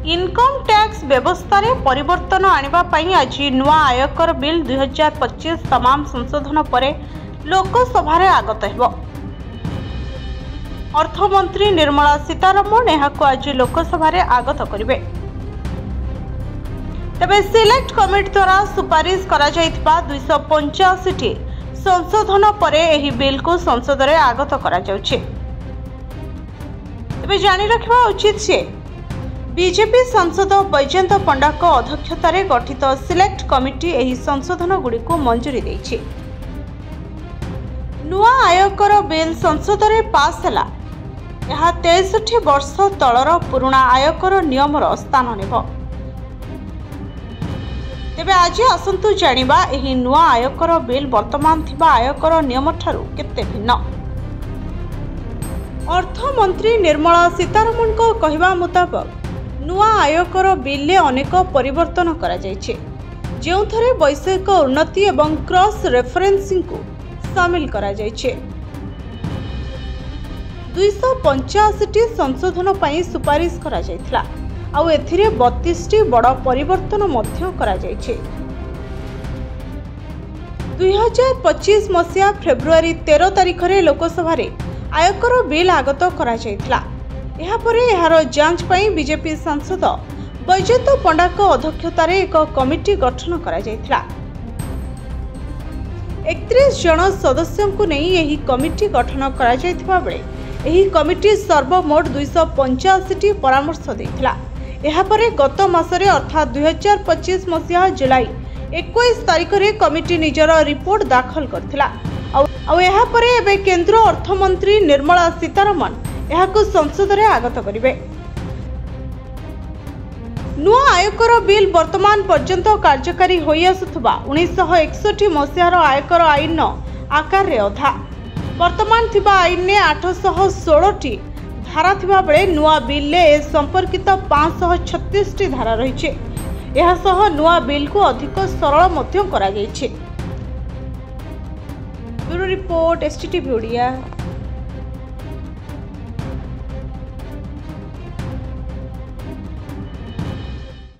Income tax व्यवस्था रे परिवर्तन आनिबा पई आज नुआ आयकर बिल 2025 तमाम संशोधन परे लोकसभा रे आगत हेबो। अर्थमंत्री निर्मला सीतारमण एहाको आज लोकसभा रे आगत करिवे। तबे सिलेक्ट कमिटी द्वारा सुपारिश करा जायतिबा 285 टी संशोधन परे एही बिल को संसद रे आगत करा जाउछि। तबे जानि रखिबा उचित छे बीजेपी सांसद बैजयंत पंडा को अध्यक्षतार गठित सिलेक्ट कमिटी एही संशोधन गुड़ी को मंजूरी देछि। नुआ आयकर बिल संसद रे पास हला। यह 63 वर्ष तलर पुराणा आयकर नियमर स्थान नेब। तेबे आज आसंतु जानिबा एही नुआ आयकर बिल वर्तमान थिबा आयकर नियम ठारू केते भिन्न। अर्थमंत्री निर्मला सीतारमण को कहवा मुताबिक नुआ आयकर बिल में अनेक परिवर्तन करा जायछे, जेउथरे वैषयिक उन्नति एवं क्रॉस रेफरेंसिंग को शामिल करा जायछे। 285 टी संशोधन पई सुपारिश करा जायथिला आउ एथिरे 32 टी बड़ परिवर्तन मध्य करा जायछे। 2025 मसिया फेब्रुआरी 13 तारिख रे लोकसभा रे आयकर बिल आगत करा जायथिला। एहापरे एहार जांच पई बीजेपी सांसद बैजयंत पंडा को अध्यक्षतार एक कमिटी गठन करा जायथिला। 31 जन सदस्यों को नहीं यही कमिटी गठन करा जायथिबा बेले एही कमिटी सर्वमोट 285 टी परामर्श देथिला। एहापरे गत मासरे अर्थात 2025 मसिया जुलाई 21 तारिख रे कमिटी निजर रिपोर्ट दाखल करथिला। आउ एहापरे एबे केंद्र अर्थमंत्री निर्मला सीतारमण एहाको संसद रे आगत करिवे। नुआ आयकर बिल वर्तमान पर्यंत कार्यकारी होई आसुथबा 1961 मसियार आयकर आईन आकार रे अधा। वर्तमान थिबा आईन ने 816 टी धारा थिबा बेले नुआ बिल ले ए संपर्कित 536 टी धारा रहिছে। एहा सह नुआ बिल को अधिक सरल मध्य करा जायछि। Bureau report STTV Odia.